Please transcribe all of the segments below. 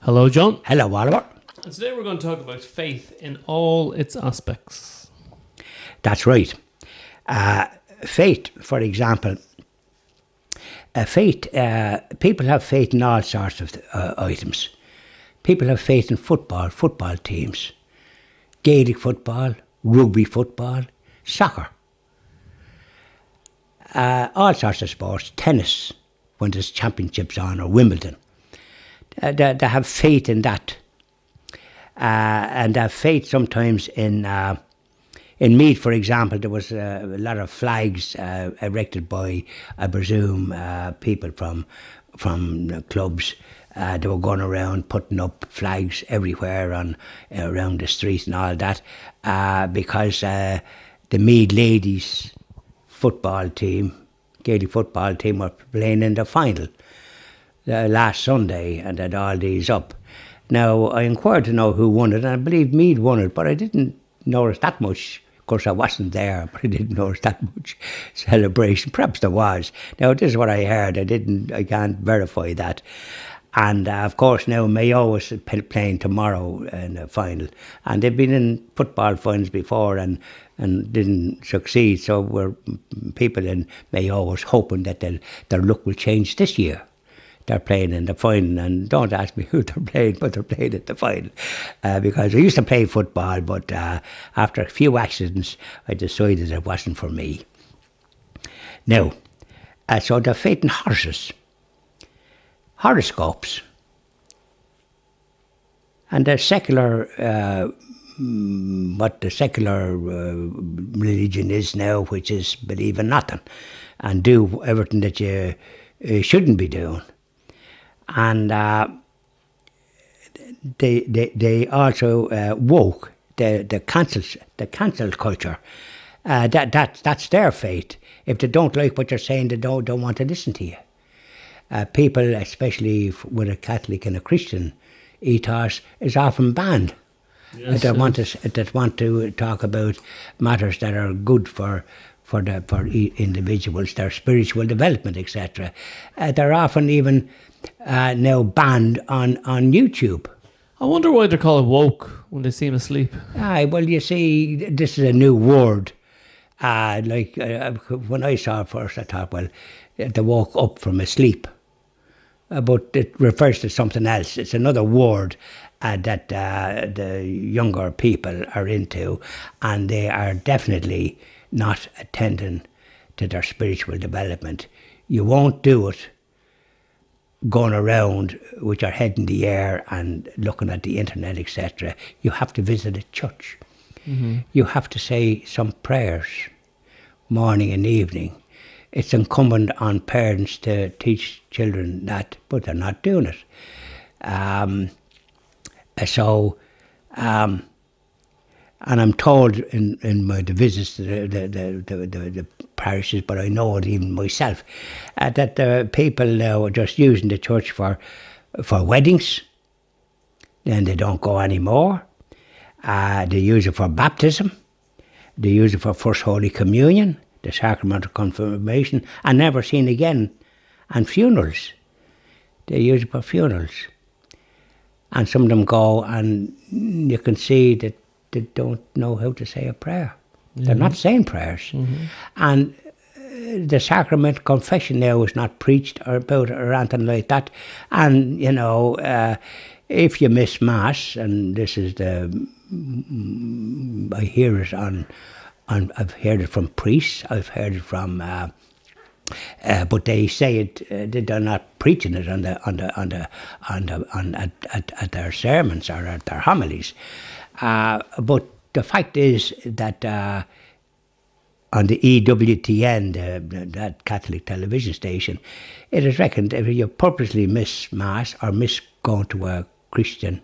Hello, John. Hello, Oliver. And today we're going to talk about faith in all its aspects. That's right. Faith, for example, people have faith in all sorts of items. People have faith in football teams, Gaelic football, rugby football, soccer, all sorts of sports, tennis, when there's championships on, or Wimbledon. They have faith in that. And they have faith sometimes in Meath, for example. There was a lot of flags erected by, I presume, people from the clubs. They were going around putting up flags everywhere around the street and all that, because the Meath ladies football team, Gaelic football team, were playing in the final last Sunday, and had all these up. Now, I inquired to know who won it, and I believe Meath won it, but I didn't notice that much. Of course, I wasn't there, but I didn't notice that much celebration. Perhaps there was. Now, this is what I heard. I can't verify that. And of course, now Mayo is playing tomorrow in the final, and they've been in football finals before and didn't succeed. So people in Mayo was hoping that their luck will change this year. They're playing in the final, and don't ask me who they're playing, but they're playing at the final. Because I used to play football, but after a few accidents, I decided it wasn't for me. Now, so they're faith in horses, horoscopes, and the secular, what the secular religion is now, which is believe in nothing and do everything that you shouldn't be doing. And they also woke the cancel culture. That's their faith. If they don't like what you're saying, they don't want to listen to you. People, especially with a Catholic and a Christian ethos, is often banned. Yes, that want to talk about matters that are good for individuals, their spiritual development, etc. They're often even now banned on YouTube. I wonder why they're called woke when they seem asleep. Aye, well, you see, this is a new word. When I saw it first, I thought, well, they woke up from a sleep. But it refers to something else. It's another word that the younger people are into, and they are definitely not attending to their spiritual development. You won't do it going around with your head in the air and looking at the internet, etc. You have to visit a church. Mm-hmm. You have to say some prayers, morning and evening. It's incumbent on parents to teach children that, but they're not doing it. And I'm told in my visits to the parishes, but I know it even myself, that the people now are just using the church for weddings. Then they don't go anymore. They use it for baptism. They use it for First Holy Communion, the Sacrament of Confirmation, and never seen again. And funerals. They use it for funerals. And some of them go, and you can see that they don't know how to say a prayer. Mm-hmm. They're not saying prayers. Mm-hmm. And the sacrament confession now is not preached or anything like that. And, you know, if you miss Mass, and this is I hear it I've heard it from priests, I've heard it from, but they say it, they're not preaching it at their sermons or at their homilies. But the fact is that on the EWTN, that Catholic television station, it is reckoned if you purposely miss Mass or miss going to a Christian,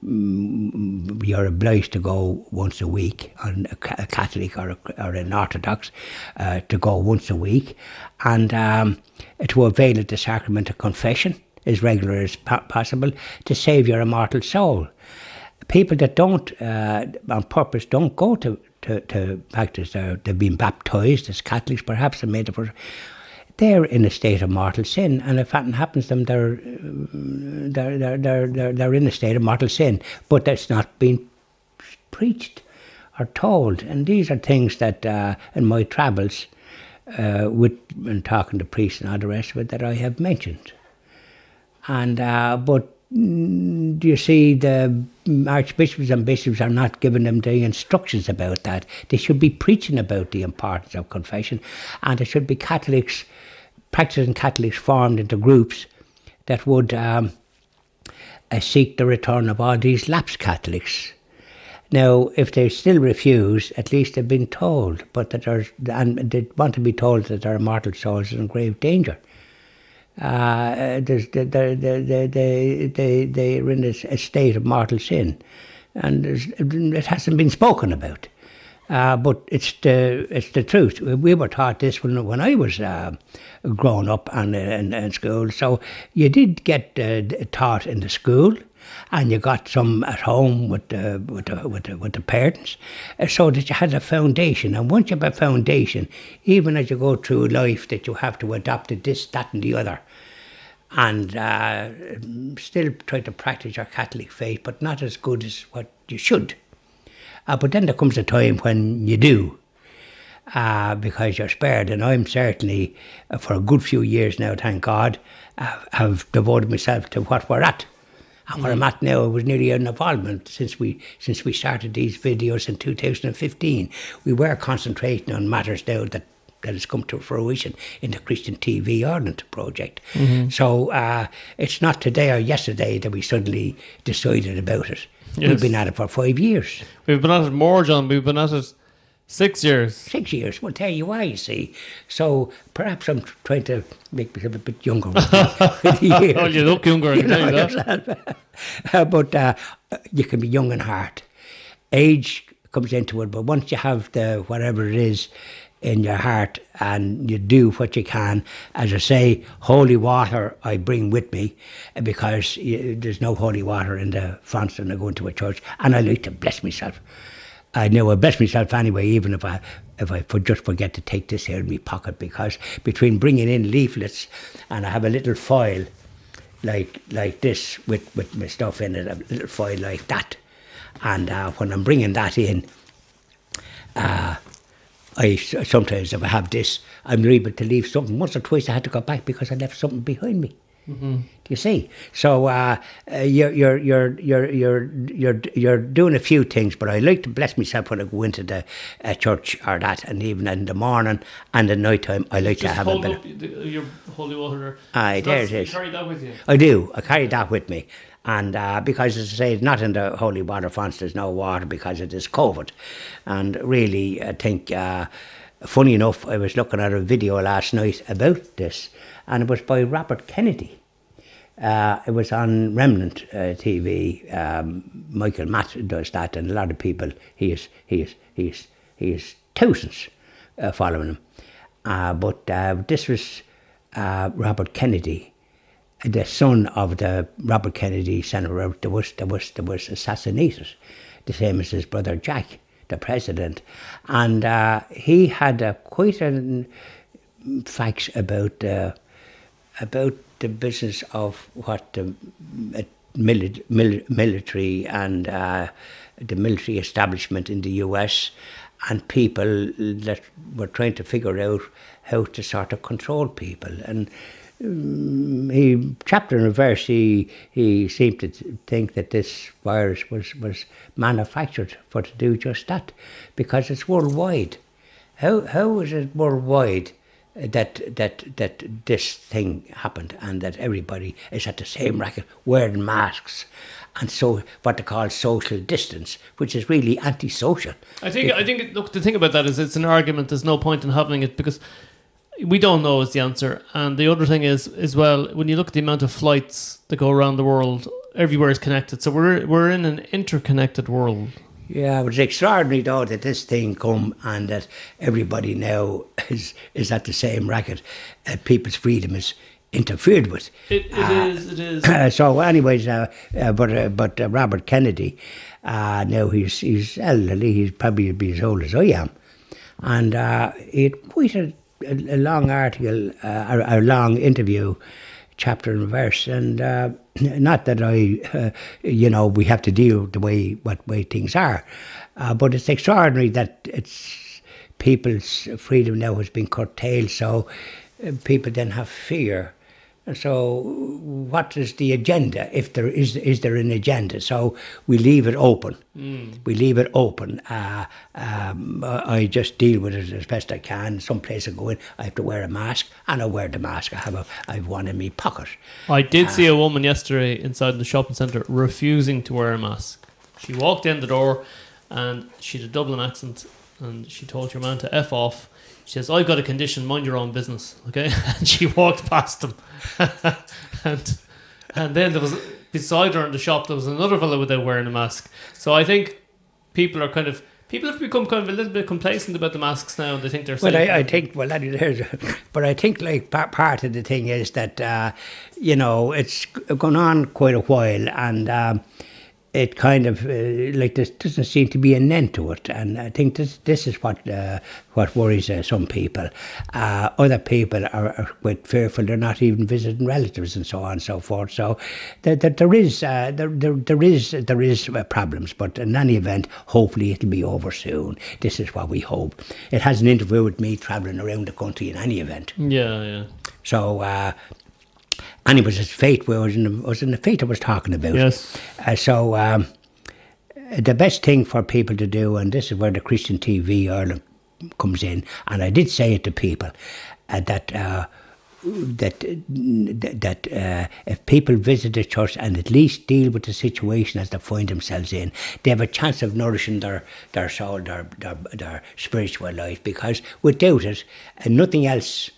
you're obliged to go once a week, on a Catholic or an Orthodox, to go once a week, and to avail of the sacrament of confession as regular as possible to save your immortal soul. People that don't, on purpose, don't go to practice, they've been baptised as Catholics perhaps, and made they're in a state of mortal sin, and if anything happens to them, they're in a state of mortal sin. But that's not being preached or told, and these are things that in my travels, and talking to priests and all the rest of it, that I have mentioned. And but do you see, the archbishops and bishops are not giving them the instructions about that. They should be preaching about the importance of confession, and there should be Catholics, practicing Catholics, formed into groups that would seek the return of all these lapsed Catholics. Now, if they still refuse, at least they've been told, but that and they want to be told that their immortal souls are in grave danger. They're in a state of mortal sin, and it hasn't been spoken about. But it's the truth. We were taught this when I was growing up and in school. So you did get taught in the school, and you got some at home with the parents, so that you had a foundation. And once you have a foundation, even as you go through life, that you have to adopt this, that, and the other, and still try to practice your Catholic faith, but not as good as what you should. But then there comes a time when you do, because you're spared. And I'm certainly, for a good few years now, thank God, have devoted myself to what we're at. And where I'm at now, it was nearly an involvement since we started these videos in 2015. We were concentrating on matters now that has come to fruition in the Christian TV Ireland project. Mm-hmm. So it's not today or yesterday that we suddenly decided about it. Yes. We've been at it for 5 years. We've been at it more, John. We've been at it 6 years. 6 years. Well, tell you why, you see. So perhaps I'm trying to make myself a bit younger with the years. Well, you look younger, I can tell you that. But you can be young in heart. Age comes into it, but once you have the whatever it is in your heart, and you do what you can, as I say, holy water I bring with me, because there's no holy water in the fonts when I go into a church, and I like to bless myself. I know I bless myself anyway, even if I just forget to take this here in my pocket, because between bringing in leaflets, and I have a little foil like this with my stuff in it, a little foil like that, and when I'm bringing that in, I sometimes, if I have this, I'm able to leave something. Once or twice I had to go back because I left something behind me. Mm-hmm. Do you see? So you're doing a few things, but I like to bless myself when I go into the church or that, and even in the morning and at night time, I like to have a bit of your holy water. Aye, there it is. You carry that with you? I do. I carry that with me. And because, as I say, not in the holy water fonts, there's no water because it is COVID. And really, I think, funny enough, I was looking at a video last night about this, and it was by Robert Kennedy. It was on Remnant TV. Michael Matt does that, and a lot of people, he is thousands following him. But this was Robert Kennedy, the son of the Robert Kennedy senator that was assassinated, the same as his brother Jack, the president, and he had quite facts about the business of what the military and the military establishment in the US, and people that were trying to figure out how to sort of control people. And he, chapter and verse, he seemed to think that this virus was manufactured to do just that, because it's worldwide. How is it worldwide that this thing happened, and that everybody is at the same racket wearing masks, and so what they call social distance, which is really antisocial? I think look, the thing about that is it's an argument. There's no point in having it, because we don't know is the answer. And the other thing is, as well, when you look at the amount of flights that go around the world, everywhere is connected. So we're in an interconnected world. Yeah, but it's extraordinary though that this thing come, and that everybody now is at the same racket. People's freedom is interfered with. It is. So, anyways, but Robert Kennedy, now he's elderly. He's probably as old as I am, and he had quite a a long article, a long interview, chapter and verse, and not that we have to deal with the way things are, but it's extraordinary that people's freedom now has been curtailed, so people then have fear. So what is the agenda, if there is there an agenda? So we leave it open. We leave it open. I just deal with it as best I can. Some place I go in, I have to wear a mask, and I wear the mask. I have one in my pocket. I did see a woman yesterday inside the shopping centre refusing to wear a mask. She walked in the door and she had a Dublin accent, and she told your man to F off. She says, I've got a condition, mind your own business, okay? And she walked past him. and then there was, beside her in the shop, there was another fellow without wearing a mask. So I think people have become kind of a little bit complacent about the masks now, and they think they're safe. But I think like part of the thing is that, it's gone on quite a while, and it kind of like there doesn't seem to be an end to it, and I think this is what worries some people. Other people are quite fearful; they're not even visiting relatives and so on and so forth. So there is problems, but in any event, hopefully it'll be over soon. This is what we hope. It has an interview with me travelling around the country in any event. Yeah. So. And it was his fate. Was in the fate I was talking about. Yes. So the best thing for people to do, and this is where the Christian TV Ireland comes in, and I did say it to people that if people visit the church and at least deal with the situation as they find themselves in, they have a chance of nourishing their soul, their spiritual life. Because without it, nothing else.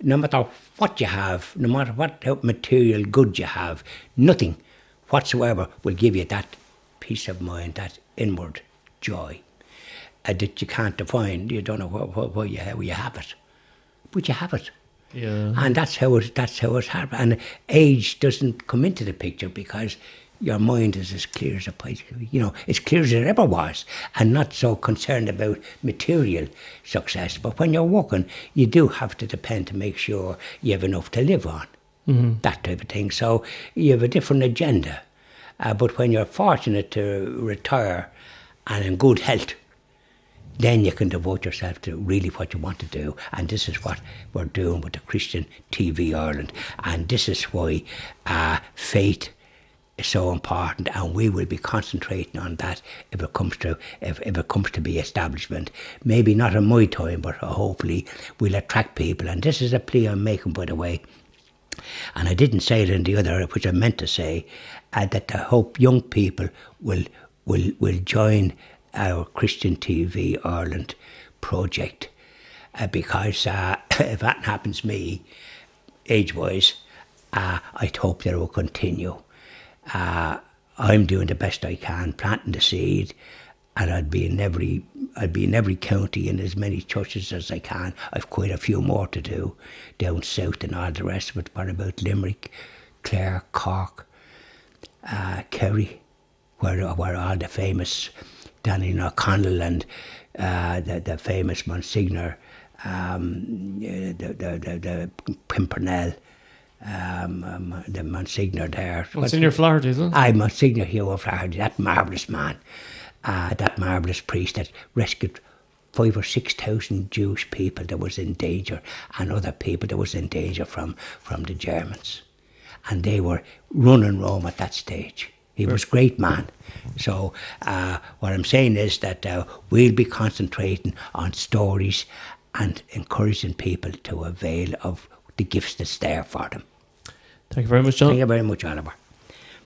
No matter what you have, no matter what material good you have, nothing whatsoever will give you that peace of mind, that inward joy that you can't define. You don't know where you have it, but you have it. Yeah. And that's how it's happened. And age doesn't come into the picture because your mind is as clear as a pie, as clear as it ever was, and not so concerned about material success. But when you're working, you do have to depend to make sure you have enough to live on, that type of thing. So you have a different agenda. But when you're fortunate to retire and in good health, then you can devote yourself to really what you want to do. And this is what we're doing with the Christian TV Ireland. And this is why faith is so important, and we will be concentrating on that if it comes to be establishment. Maybe not in my time, but hopefully we'll attract people. And this is a plea I'm making, by the way, and I didn't say it in the other, which I meant to say, that I hope young people will join our Christian TV Ireland project, because if that happens to me, age-wise, I'd hope that it will continue. I'm doing the best I can, planting the seed, and I'd be in every county in as many churches as I can. I've quite a few more to do down south and all the rest of it. What about Limerick, Clare, Cork, Kerry, where all the famous Danny O'Connell and the famous Monsignor, the Pimpernel. The Monsignor there. Monsignor Flaherty, isn't it? Aye, Monsignor Hugh Flaherty, that marvellous man, that marvellous priest that rescued 5,000 or 6,000 Jewish people that was in danger, and other people that was in danger from the Germans. And they were running Rome at that stage. He was a great man. So what I'm saying is that we'll be concentrating on stories and encouraging people to avail of the gifts that's there for them. Thank you very much, John. Thank you very much, Oliver.